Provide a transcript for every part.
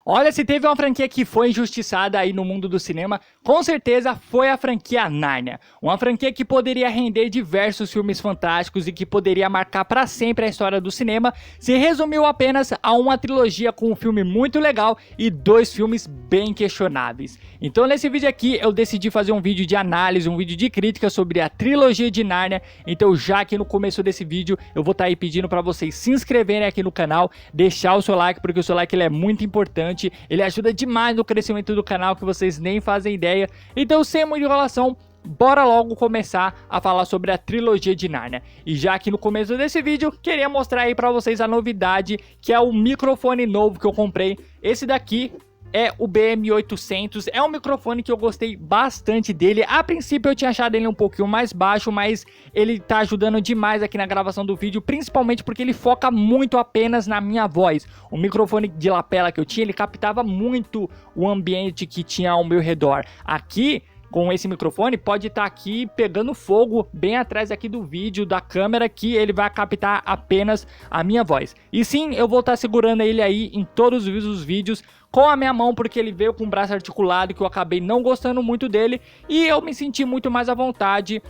Olha, se teve uma franquia que foi injustiçada aí no mundo do cinema, com certeza foi a franquia Nárnia. Uma franquia que poderia render diversos filmes fantásticos e que poderia marcar para sempre a história do cinema, se resumiu apenas a uma trilogia com um filme muito legal e dois filmes bem questionáveis. Então nesse vídeo aqui eu decidi fazer um vídeo de análise, um vídeo de crítica sobre a trilogia de Nárnia. Então já aqui no começo desse vídeo eu vou estar aí pedindo para vocês se inscreverem aqui no canal, deixar o seu like, porque o seu like ele é muito importante. Ele ajuda demais no crescimento do canal, que vocês nem fazem ideia. Então, sem muita enrolação, bora logo começar a falar sobre a trilogia de Nárnia. E já aqui no começo desse vídeo, queria mostrar aí pra vocês a novidade, que é o microfone novo que eu comprei. Esse daqui é o BM800, é um microfone que eu gostei bastante dele. A princípio eu tinha achado ele um pouquinho mais baixo, mas ele tá ajudando demais aqui na gravação do vídeo, principalmente porque ele foca muito apenas na minha voz. O microfone de lapela que eu tinha, ele captava muito o ambiente que tinha ao meu redor. Aqui, com esse microfone, pode estar aqui pegando fogo bem atrás aqui do vídeo, da câmera, que ele vai captar apenas a minha voz. E sim, eu vou estar segurando ele aí em todos os vídeos com a minha mão, porque ele veio com o braço articulado, que eu acabei não gostando muito dele, e eu me senti muito mais à vontade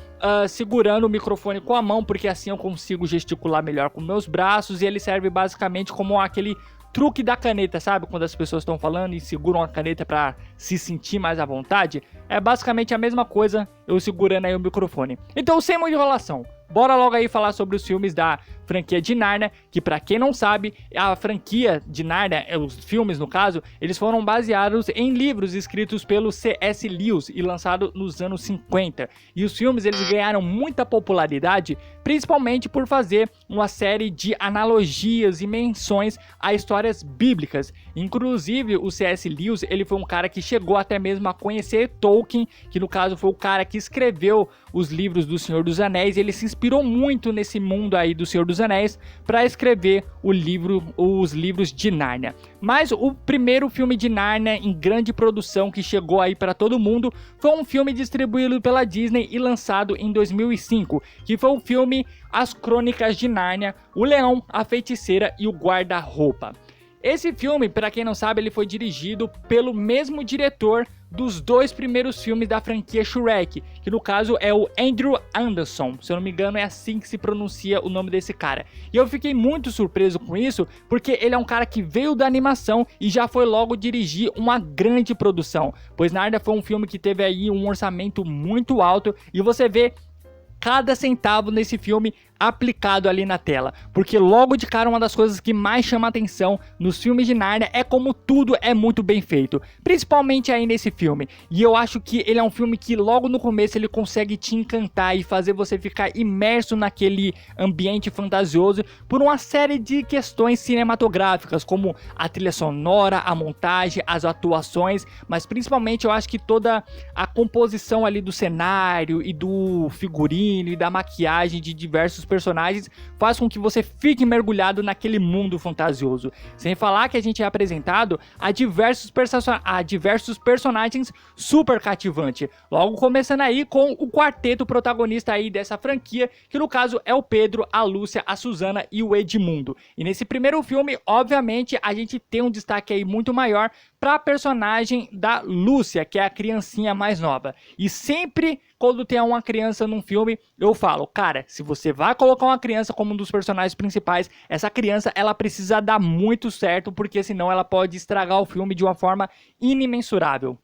segurando o microfone com a mão, porque assim eu consigo gesticular melhor com meus braços, e ele serve basicamente como aquele truque da caneta, sabe? Quando as pessoas estão falando e seguram a caneta para se sentir mais à vontade, é basicamente a mesma coisa eu segurando aí o microfone. Então, sem muita enrolação, bora logo aí falar sobre os filmes da franquia de Nárnia, que pra quem não sabe, a franquia de Nárnia, os filmes no caso, eles foram baseados em livros escritos pelo C.S. Lewis e lançados nos anos 50. E os filmes eles ganharam muita popularidade, principalmente por fazer uma série de analogias e menções a histórias bíblicas. Inclusive, o C.S. Lewis, ele foi um cara que chegou até mesmo a conhecer Tolkien, que no caso foi o cara que escreveu os livros do Senhor dos Anéis, e ele se inspirou muito nesse mundo aí do Senhor dos Anéis para escrever os livros de Nárnia. Mas o primeiro filme de Nárnia em grande produção que chegou aí para todo mundo foi um filme distribuído pela Disney e lançado em 2005, que foi o filme As Crônicas de Nárnia, O Leão, a Feiticeira e o Guarda-Roupa. Esse filme, para quem não sabe, ele foi dirigido pelo mesmo diretor dos dois primeiros filmes da franquia Shrek, que no caso é o Andrew Anderson, se eu não me engano é assim que se pronuncia o nome desse cara. E eu fiquei muito surpreso com isso, porque ele é um cara que veio da animação e já foi logo dirigir uma grande produção, pois Nárnia foi um filme que teve aí um orçamento muito alto, e você vê cada centavo nesse filme aplicado ali na tela, porque logo de cara uma das coisas que mais chama atenção nos filmes de Nárnia é como tudo é muito bem feito, principalmente aí nesse filme. E eu acho que ele é um filme que logo no começo ele consegue te encantar e fazer você ficar imerso naquele ambiente fantasioso por uma série de questões cinematográficas, como a trilha sonora, a montagem, as atuações, mas principalmente eu acho que toda a composição ali do cenário e do figurino e da maquiagem de diversos personagens faz com que você fique mergulhado naquele mundo fantasioso. Sem falar que a gente é apresentado a diversos personagens super cativantes. Logo começando aí com o quarteto protagonista aí dessa franquia, que no caso é o Pedro, a Lúcia, a Susana e o Edmundo. E nesse primeiro filme, obviamente, a gente tem um destaque aí muito maior para a personagem da Lúcia, que é a criancinha mais nova. E sempre quando tem uma criança num filme, eu falo, cara, se você vai colocar uma criança como um dos personagens principais, essa criança ela precisa dar muito certo, porque senão ela pode estragar o filme de uma forma inimensurável.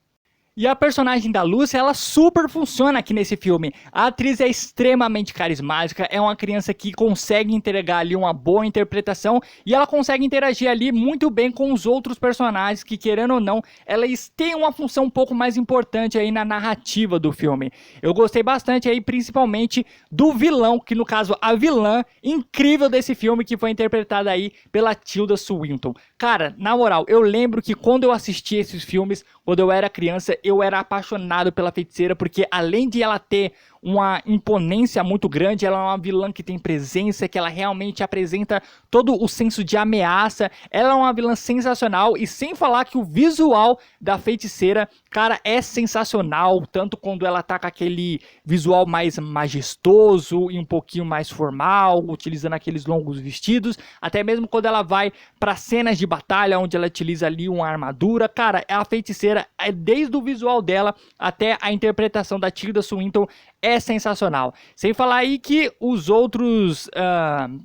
E a personagem da Lúcia, ela super funciona aqui nesse filme. A atriz é extremamente carismática, é uma criança que consegue entregar ali uma boa interpretação e ela consegue interagir ali muito bem com os outros personagens que, querendo ou não, elas têm uma função um pouco mais importante aí na narrativa do filme. Eu gostei bastante aí, principalmente do vilão, que no caso a vilã incrível desse filme, que foi interpretada aí pela Tilda Swinton. Cara, na moral, eu lembro que quando eu assisti esses filmes, quando eu era criança, eu era apaixonado pela feiticeira, porque além de ela ter uma imponência muito grande, ela é uma vilã que tem presença, que ela realmente apresenta todo o senso de ameaça, ela é uma vilã sensacional, e sem falar que o visual da feiticeira, cara, é sensacional, tanto quando ela tá com aquele visual mais majestoso e um pouquinho mais formal, utilizando aqueles longos vestidos, até mesmo quando ela vai para cenas de batalha, onde ela utiliza ali uma armadura, cara, a feiticeira, desde o visual dela até a interpretação da Tilda Swinton é sensacional. Sem falar aí que os outros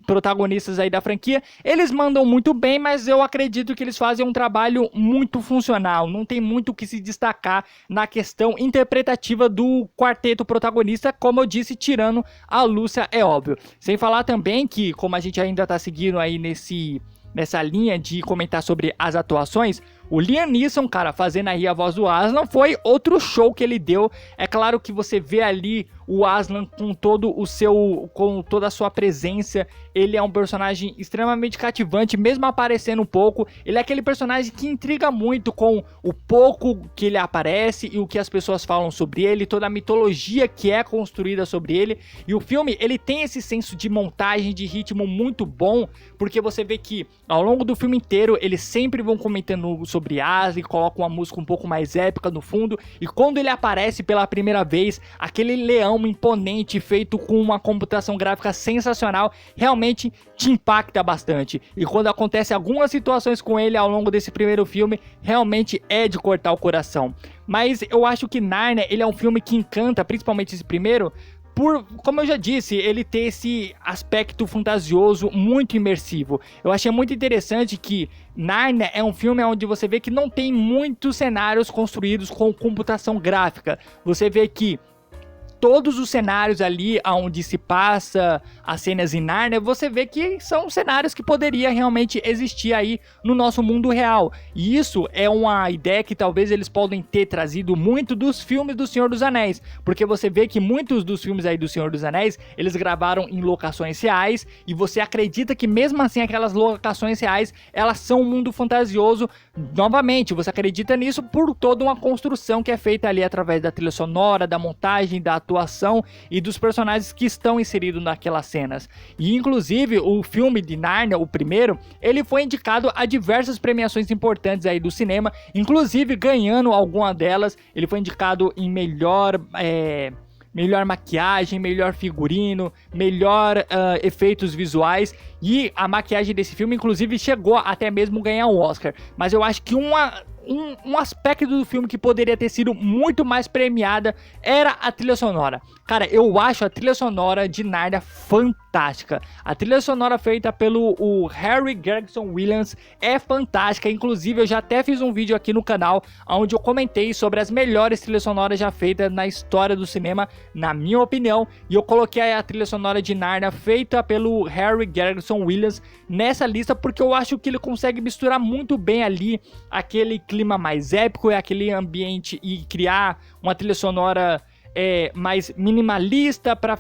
protagonistas aí da franquia, eles mandam muito bem, mas eu acredito que eles fazem um trabalho muito funcional, não tem muito o que se destacar na questão interpretativa do quarteto protagonista, como eu disse, tirando a Lúcia, é óbvio. Sem falar também que, como a gente ainda tá seguindo aí nessa linha de comentar sobre as atuações, o Liam Neeson, cara, fazendo aí a voz do Aslan, foi outro show que ele deu. É claro que você vê ali o Aslan com toda a sua presença. Ele é um personagem extremamente cativante, mesmo aparecendo um pouco. Ele é aquele personagem que intriga muito com o pouco que ele aparece e o que as pessoas falam sobre ele, toda a mitologia que é construída sobre ele. E o filme, ele tem esse senso de montagem, de ritmo muito bom, porque você vê que ao longo do filme inteiro, eles sempre vão comentando sobre Aslan, colocam uma música um pouco mais épica no fundo, e quando ele aparece pela primeira vez, aquele leão imponente feito com uma computação gráfica sensacional, realmente te impacta bastante. E quando acontece algumas situações com ele ao longo desse primeiro filme, realmente é de cortar o coração. Mas eu acho que Narnia, ele é um filme que encanta, principalmente esse primeiro, como eu já disse, ele tem esse aspecto fantasioso muito imersivo. Eu achei muito interessante que Narnia é um filme onde você vê que não tem muitos cenários construídos com computação gráfica. Você vê que todos os cenários ali onde se passa as cenas em Narnia, você vê que são cenários que poderia realmente existir aí no nosso mundo real. E isso é uma ideia que talvez eles podem ter trazido muito dos filmes do Senhor dos Anéis, porque você vê que muitos dos filmes aí do Senhor dos Anéis, eles gravaram em locações reais, e você acredita que mesmo assim aquelas locações reais, elas são um mundo fantasioso. Novamente, você acredita nisso por toda uma construção que é feita ali através da trilha sonora, da montagem, da atuação e dos personagens que estão inseridos naquelas cenas. E inclusive o filme de Narnia, o primeiro, ele foi indicado a diversas premiações importantes aí do cinema, inclusive ganhando alguma delas. Ele foi indicado em melhor maquiagem, melhor figurino, melhor efeitos visuais, e a maquiagem desse filme inclusive chegou até mesmo ganhar um Oscar. Mas eu acho que um aspecto do filme que poderia ter sido muito mais premiada era a trilha sonora. Cara, eu acho a trilha sonora de Narnia fantástica. A trilha sonora feita pelo Harry Gregson Williams é fantástica. Inclusive, eu já até fiz um vídeo aqui no canal onde eu comentei sobre as melhores trilhas sonoras já feitas na história do cinema, na minha opinião. E eu coloquei a trilha sonora de Narnia feita pelo Harry Gregson Williams nessa lista, porque eu acho que ele consegue misturar muito bem ali aquele clima mais épico e aquele ambiente, e criar uma trilha sonora mais minimalista para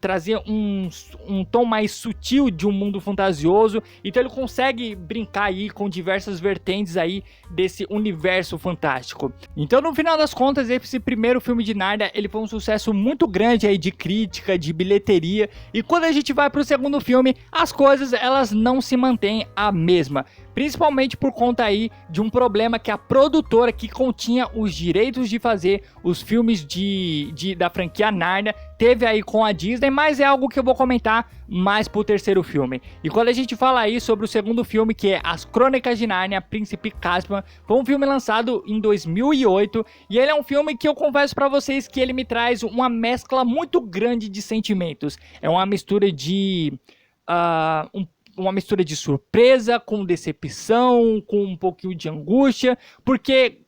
trazer um tom mais sutil de um mundo fantasioso. Então ele consegue brincar aí com diversas vertentes aí desse universo fantástico. Então, no final das contas, esse primeiro filme de Narnia, ele foi um sucesso muito grande aí de crítica, de bilheteria, e quando a gente vai pro segundo filme, as coisas elas não se mantêm a mesma. Principalmente por conta aí de um problema que a produtora que continha os direitos de fazer os filmes da franquia Narnia teve aí com a Disney, mas é algo que eu vou comentar mais pro terceiro filme. E quando a gente fala aí sobre o segundo filme, que é As Crônicas de Nárnia, Príncipe Caspian, foi um filme lançado em 2008, e ele é um filme que eu confesso pra vocês que ele me traz uma mescla muito grande de sentimentos. É uma mistura de uma mistura de surpresa, com decepção, com um pouquinho de angústia, porque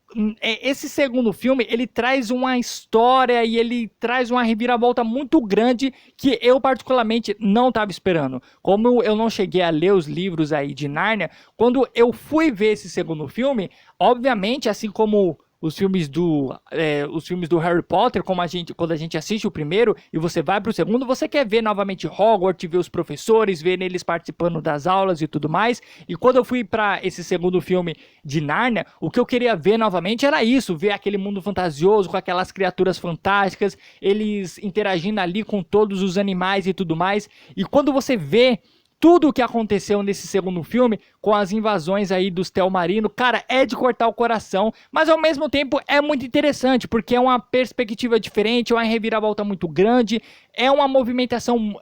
esse segundo filme, ele traz uma história e ele traz uma reviravolta muito grande que eu particularmente não estava esperando. Como eu não cheguei a ler os livros aí de Nárnia, quando eu fui ver esse segundo filme, obviamente, assim como os filmes do Harry Potter, quando a gente assiste o primeiro e você vai pro segundo, você quer ver novamente Hogwarts, ver os professores, ver eles participando das aulas e tudo mais. E quando eu fui pra esse segundo filme de Nárnia, o que eu queria ver novamente era isso, ver aquele mundo fantasioso com aquelas criaturas fantásticas, eles interagindo ali com todos os animais e tudo mais. E quando você vê tudo o que aconteceu nesse segundo filme, com as invasões aí dos Telmarino, cara, é de cortar o coração, mas ao mesmo tempo é muito interessante, porque é uma perspectiva diferente, é uma reviravolta muito grande, é uma movimentação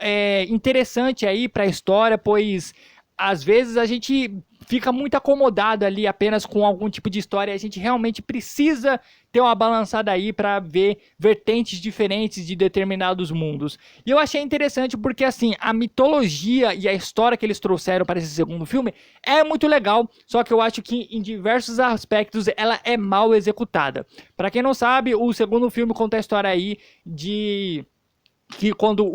interessante aí pra história, pois às vezes a gente fica muito acomodado ali apenas com algum tipo de história, a gente realmente precisa ter uma balançada aí para ver vertentes diferentes de determinados mundos. E eu achei interessante porque, assim, a mitologia e a história que eles trouxeram para esse segundo filme é muito legal, só que eu acho que em diversos aspectos ela é mal executada. Para quem não sabe, o segundo filme conta a história aí de que quando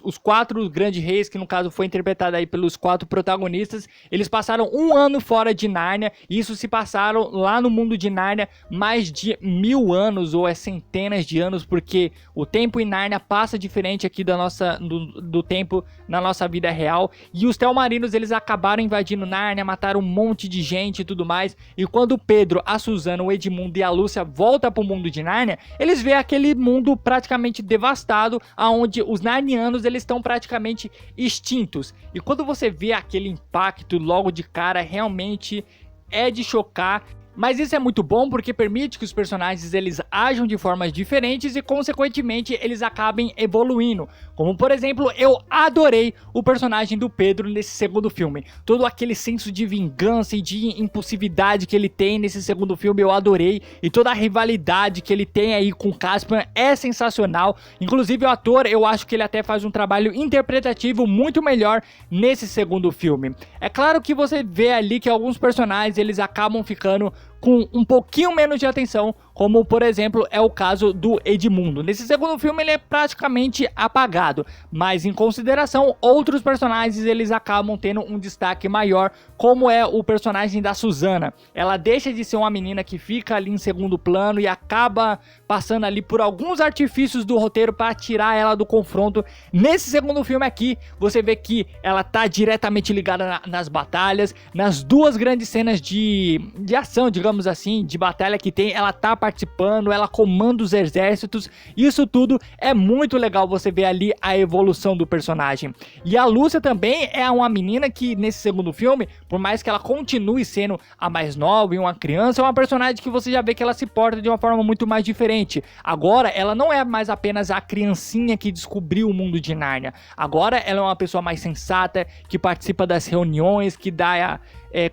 os quatro grandes reis, que no caso foi interpretado aí pelos quatro protagonistas, eles passaram um ano fora de Nárnia, e isso se passaram lá no mundo de Nárnia mais de 1000 anos, ou centenas de anos, porque o tempo em Nárnia passa diferente aqui do tempo na nossa vida real, e os Telmarinos, eles acabaram invadindo Nárnia, mataram um monte de gente e tudo mais, e quando o Pedro, a Susana, o Edmundo e a Lúcia voltam para o mundo de Nárnia, eles veem aquele mundo praticamente devastado, onde os narnianos eles estão praticamente extintos. E quando você vê aquele impacto logo de cara, realmente é de chocar. Mas isso é muito bom porque permite que os personagens eles ajam de formas diferentes e consequentemente eles acabem evoluindo. Como por exemplo, eu adorei o personagem do Pedro nesse segundo filme. Todo aquele senso de vingança e de impulsividade que ele tem nesse segundo filme eu adorei. E toda a rivalidade que ele tem aí com o Caspian é sensacional. Inclusive o ator, eu acho que ele até faz um trabalho interpretativo muito melhor nesse segundo filme. É claro que você vê ali que alguns personagens eles acabam ficando com um pouquinho menos de atenção, como por exemplo é o caso do Edmundo. Nesse segundo filme ele é praticamente apagado, mas em consideração outros personagens eles acabam tendo um destaque maior, como é o personagem da Susana. Ela deixa de ser uma menina que fica ali em segundo plano e acaba passando ali por alguns artifícios do roteiro para tirar ela do confronto. Nesse segundo filme aqui, você vê que ela tá diretamente ligada nas batalhas, nas duas grandes cenas de ação, digamos assim, de batalha que tem, ela tá participando, ela comanda os exércitos, isso tudo é muito legal você ver ali a evolução do personagem. E a Lúcia também é uma menina que nesse segundo filme, por mais que ela continue sendo a mais nova e uma criança, é uma personagem que você já vê que ela se porta de uma forma muito mais diferente. Agora ela não é mais apenas a criancinha que descobriu o mundo de Nárnia, agora ela é uma pessoa mais sensata, que participa das reuniões, que dá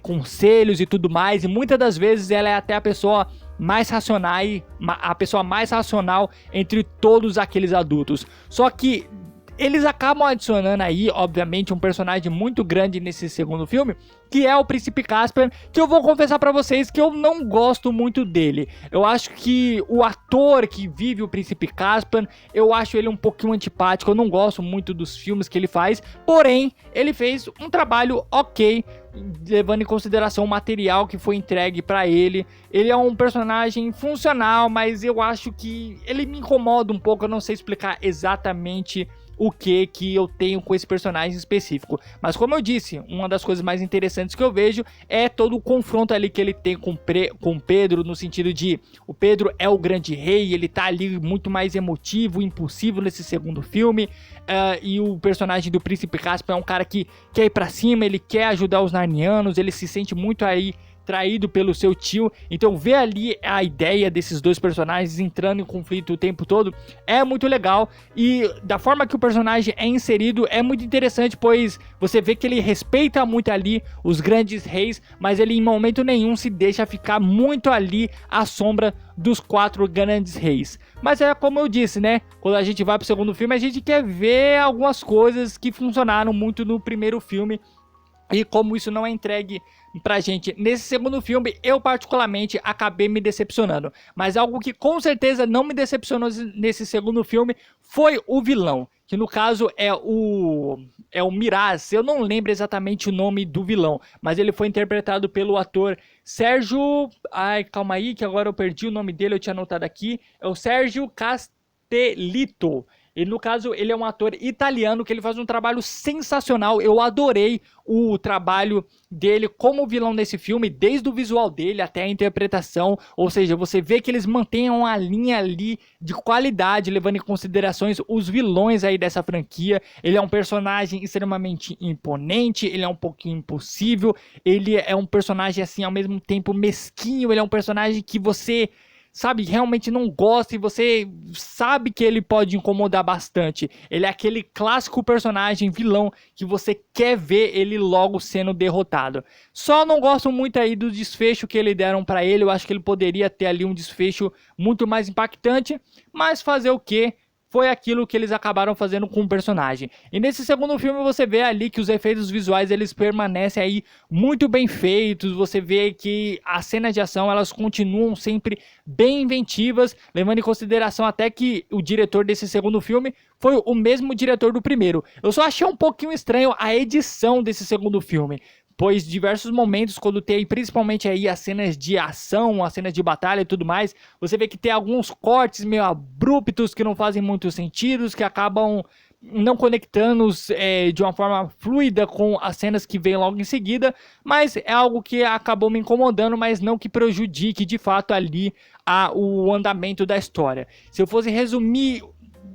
conselhos e tudo mais, e muitas das vezes ela é até a pessoa mais racional entre todos aqueles adultos. Só que eles acabam adicionando aí, obviamente, um personagem muito grande nesse segundo filme, que é o Príncipe Caspian, que eu vou confessar pra vocês que eu não gosto muito dele. Eu acho que o ator que vive o Príncipe Caspian, eu acho ele um pouquinho antipático, eu não gosto muito dos filmes que ele faz, porém, ele fez um trabalho ok, levando em consideração o material que foi entregue pra ele. Ele é um personagem funcional, mas eu acho que ele me incomoda um pouco, eu não sei explicar exatamente o que eu tenho com esse personagem específico. Mas como eu disse, uma das coisas mais interessantes que eu vejo é todo o confronto ali que ele tem com Pedro, no sentido de o Pedro é o grande rei, ele tá ali muito mais emotivo, impulsivo nesse segundo filme, e o personagem do Príncipe Caspian é um cara que quer ir pra cima, ele quer ajudar os narnianos, ele se sente muito aí traído pelo seu tio, então ver ali a ideia desses dois personagens entrando em conflito o tempo todo é muito legal, e da forma que o personagem é inserido é muito interessante, pois você vê que ele respeita muito ali os grandes reis, mas ele em momento nenhum se deixa ficar muito ali à sombra dos quatro grandes reis. Mas é como eu disse, né, quando a gente vai pro segundo filme a gente quer ver algumas coisas que funcionaram muito no primeiro filme, E como isso não é entregue pra gente nesse segundo filme, eu particularmente acabei me decepcionando. Mas algo que com certeza não me decepcionou nesse segundo filme foi o vilão, que no caso é o Miraz. Eu não lembro exatamente o nome do vilão, mas ele foi interpretado pelo ator Sérgio... Ai, calma aí, que agora eu perdi o nome dele, eu tinha anotado aqui. É o Sérgio Castellitto. E no caso, ele é um ator italiano que ele faz um trabalho sensacional. Eu adorei o trabalho dele como vilão nesse filme, desde o visual dele até a interpretação. Ou seja, você vê que eles mantêm uma linha ali de qualidade, levando em considerações os vilões aí dessa franquia. Ele é um personagem extremamente imponente, ele é um pouquinho impossível, ele é um personagem assim ao mesmo tempo mesquinho, ele é um personagem que você... sabe, realmente não gosta e você sabe que ele pode incomodar bastante. Ele é aquele clássico personagem vilão que você quer ver ele logo sendo derrotado. Só não gosto muito aí do desfecho que eles deram pra ele. Eu acho que ele poderia ter ali um desfecho muito mais impactante, mas fazer o quê? Foi aquilo que eles acabaram fazendo com o personagem. E nesse segundo filme você vê ali que os efeitos visuais eles permanecem aí muito bem feitos. Você vê que as cenas de ação elas continuam sempre bem inventivas, levando em consideração até que o diretor desse segundo filme foi o mesmo diretor do primeiro. Eu só achei um pouquinho estranho a edição desse segundo filme, pois diversos momentos, quando tem principalmente aí as cenas de ação, as cenas de batalha e tudo mais, você vê que tem alguns cortes meio abruptos que não fazem muito sentido, que acabam não conectando de uma forma fluida com as cenas que vem logo em seguida, mas é algo que acabou me incomodando, mas não que prejudique de fato ali o andamento da história. Se eu fosse resumir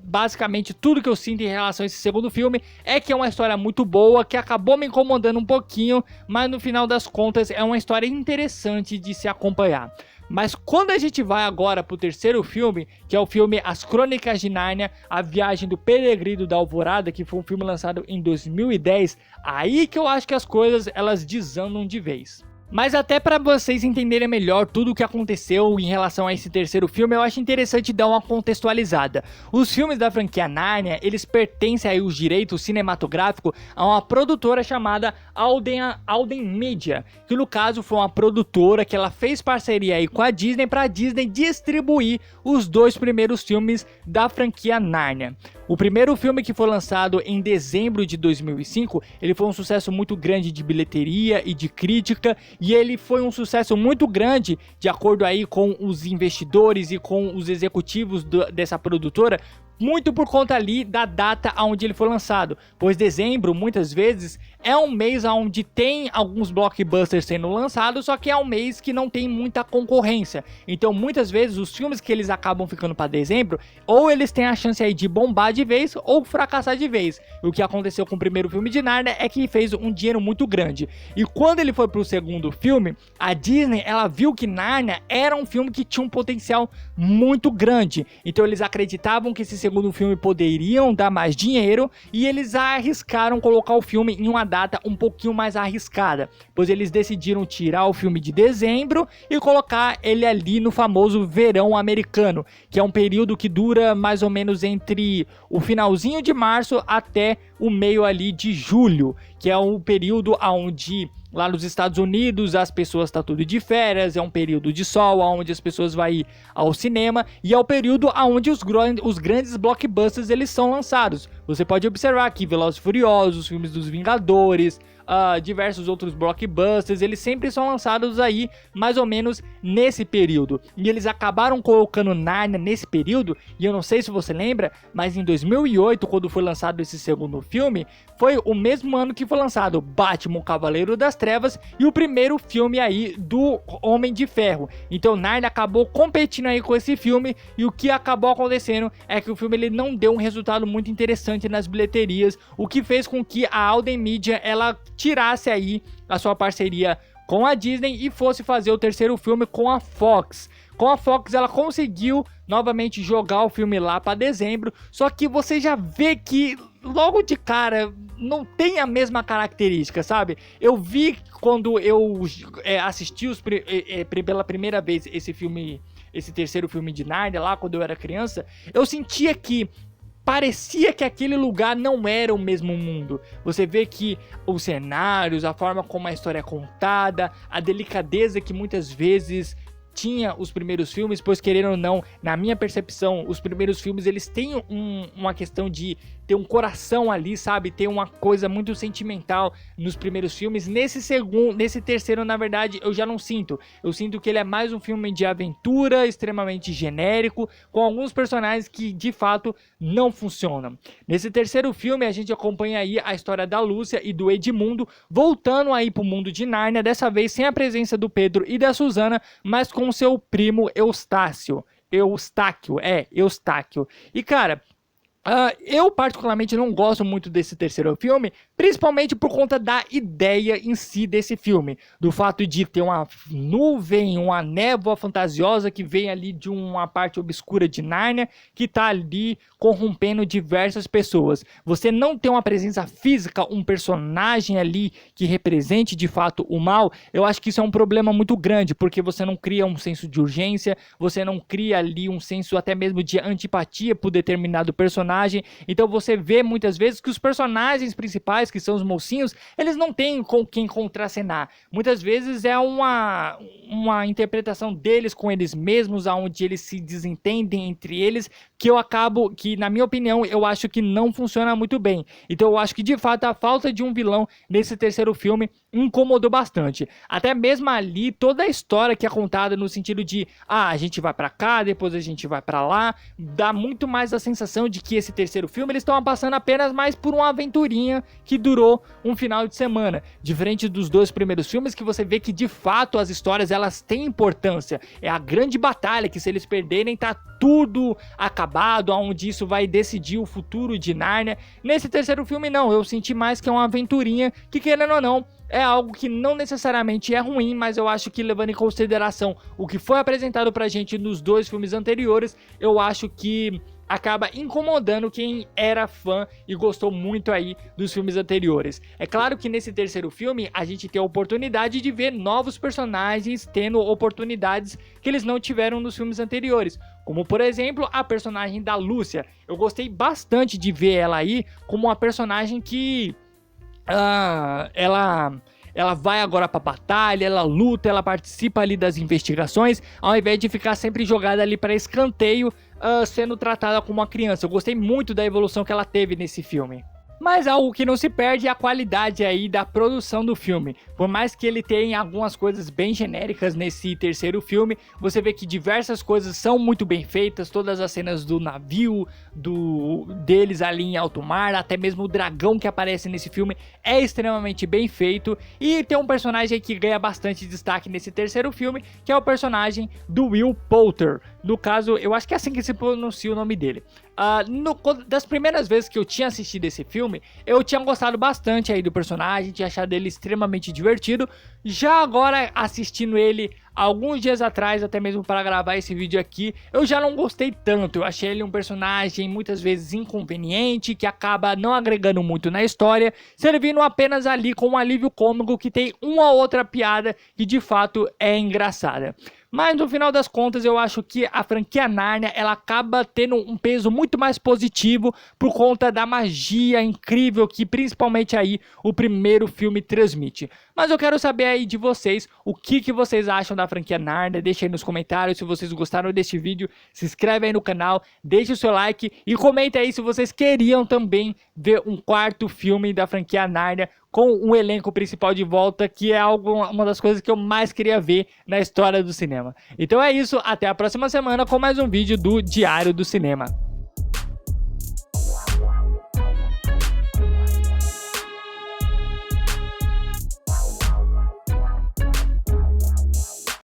basicamente tudo que eu sinto em relação a esse segundo filme é que é uma história muito boa, que acabou me incomodando um pouquinho, mas no final das contas é uma história interessante de se acompanhar. Mas quando a gente vai agora pro terceiro filme, que é o filme As Crônicas de Nárnia, A Viagem do Peregrino da Alvorada, que foi um filme lançado em 2010, aí que eu acho que as coisas elas desandam de vez. Mas até para vocês entenderem melhor tudo o que aconteceu em relação a esse terceiro filme, eu acho interessante dar uma contextualizada. Os filmes da franquia Nárnia, eles pertencem aí os direitos cinematográficos a uma produtora chamada Alden Media, que no caso foi uma produtora que ela fez parceria aí com a Disney para a Disney distribuir os dois primeiros filmes da franquia Nárnia. O primeiro filme que foi lançado em dezembro de 2005, ele foi um sucesso muito grande de bilheteria e de crítica, e ele foi um sucesso muito grande de acordo aí com os investidores e com os executivos dessa produtora, muito por conta ali da data onde ele foi lançado, pois dezembro muitas vezes é um mês onde tem alguns blockbusters sendo lançados, só que é um mês que não tem muita concorrência. Então muitas vezes os filmes que eles acabam ficando para dezembro, ou eles têm a chance aí de bombar de vez ou fracassar de vez. O que aconteceu com o primeiro filme de Nárnia é que fez um dinheiro muito grande. E quando ele foi pro segundo filme, a Disney ela viu que Nárnia era um filme que tinha um potencial muito grande. Então eles acreditavam que esse segundo filme poderiam dar mais dinheiro e eles arriscaram colocar o filme em uma data um pouquinho mais arriscada, pois eles decidiram tirar o filme de dezembro e colocar ele ali no famoso verão americano, que é um período que dura mais ou menos entre o finalzinho de março até o meio ali de julho, que é um período onde lá nos Estados Unidos as pessoas estão tudo de férias, é um período de sol, onde as pessoas vão ir ao cinema, e é o período onde os grandes blockbusters eles são lançados. Você pode observar que Velozes e Furiosos, os filmes dos Vingadores, diversos outros blockbusters, eles sempre são lançados aí mais ou menos nesse período, e eles acabaram colocando Nárnia nesse período. E eu não sei se você lembra, mas em 2008, quando foi lançado esse segundo filme, foi o mesmo ano que foi lançado Batman, o Cavaleiro das Trevas, e o primeiro filme aí do Homem de Ferro. Então Nárnia acabou competindo aí com esse filme, e o que acabou acontecendo é que o filme ele não deu um resultado muito interessante nas bilheterias, o que fez com que a Alden Media ela tirasse aí a sua parceria com a Disney e fosse fazer o terceiro filme com a Fox. Com a Fox ela conseguiu novamente jogar o filme lá para dezembro, só que você já vê que logo de cara não tem a mesma característica, sabe? Eu vi quando eu assisti pela primeira vez esse filme, esse terceiro filme de Nárnia lá quando eu era criança, eu sentia que parecia que aquele lugar não era o mesmo mundo. Você vê que os cenários, a forma como a história é contada, a delicadeza que muitas vezes tinha os primeiros filmes, pois querendo ou não, na minha percepção, os primeiros filmes eles têm uma questão de ter um coração ali, sabe? Ter uma coisa muito sentimental nos primeiros filmes. Nesse terceiro, na verdade, eu já não sinto. Eu sinto que ele é mais um filme de aventura, extremamente genérico, com alguns personagens que de fato não funcionam. Nesse terceiro filme, a gente acompanha aí a história da Lúcia e do Edmundo voltando aí pro mundo de Nárnia, dessa vez sem a presença do Pedro e da Susana, mas com seu primo Eustáquio. Eustáquio. E cara, eu particularmente não gosto muito desse terceiro filme, principalmente por conta da ideia em si desse filme, do fato de ter uma nuvem, uma névoa fantasiosa que vem ali de uma parte obscura de Nárnia, que tá ali corrompendo diversas pessoas. Você não tem uma presença física, um personagem ali que represente de fato o mal, eu acho que isso é um problema muito grande, porque você não cria um senso de urgência, você não cria ali um senso até mesmo de antipatia por determinado personagem. Então você vê muitas vezes que os personagens principais, que são os mocinhos, eles não têm com quem contracenar. Muitas vezes é uma interpretação deles com eles mesmos, onde eles se desentendem entre eles, que na minha opinião, eu acho que não funciona muito bem. Então eu acho que de fato a falta de um vilão nesse terceiro filme incomodou bastante. Até mesmo ali, toda a história que é contada no sentido de a gente vai pra cá, depois a gente vai pra lá, dá muito mais a sensação de que esse terceiro filme eles estão passando apenas mais por uma aventurinha que durou um final de semana, diferente dos dois primeiros filmes, que você vê que de fato as histórias elas têm importância, é a grande batalha que se eles perderem tá tudo acabado, onde isso vai decidir o futuro de Nárnia. Nesse terceiro filme não, eu senti mais que é uma aventurinha que, querendo ou não, é algo que não necessariamente é ruim, mas eu acho que, levando em consideração o que foi apresentado pra gente nos dois filmes anteriores, eu acho que acaba incomodando quem era fã e gostou muito aí dos filmes anteriores. É claro que nesse terceiro filme a gente tem a oportunidade de ver novos personagens tendo oportunidades que eles não tiveram nos filmes anteriores, como por exemplo a personagem da Lúcia. Eu gostei bastante de ver ela aí como uma personagem que ela vai agora pra batalha, ela luta, ela participa ali das investigações, ao invés de ficar sempre jogada ali para escanteio, sendo tratada como uma criança. Eu gostei muito da evolução que ela teve nesse filme. Mas algo que não se perde é a qualidade aí da produção do filme. Por mais que ele tenha algumas coisas bem genéricas nesse terceiro filme, você vê que diversas coisas são muito bem feitas. Todas as cenas do navio, deles ali em alto mar, até mesmo o dragão que aparece nesse filme é extremamente bem feito. E tem um personagem que ganha bastante destaque nesse terceiro filme, que é o personagem do Will Poulter. No caso, eu acho que é assim que se pronuncia o nome dele. Das primeiras vezes que eu tinha assistido esse filme, eu tinha gostado bastante aí do personagem, tinha achado ele extremamente divertido. Já agora, assistindo ele alguns dias atrás, até mesmo para gravar esse vídeo aqui, eu já não gostei tanto. Eu achei ele um personagem muitas vezes inconveniente, que acaba não agregando muito na história, servindo apenas ali com um alívio cômico que tem uma outra piada que de fato é engraçada. Mas no final das contas eu acho que a franquia Nárnia ela acaba tendo um peso muito mais positivo por conta da magia incrível que principalmente aí o primeiro filme transmite. Mas eu quero saber aí de vocês o que vocês acham da franquia Nárnia. Deixa aí nos comentários se vocês gostaram deste vídeo, se inscreve aí no canal, deixa o seu like e comenta aí se vocês queriam também ver um quarto filme da franquia Nárnia com um elenco principal de volta, que é uma das coisas que eu mais queria ver na história do cinema. Então é isso, até a próxima semana com mais um vídeo do Diário do Cinema.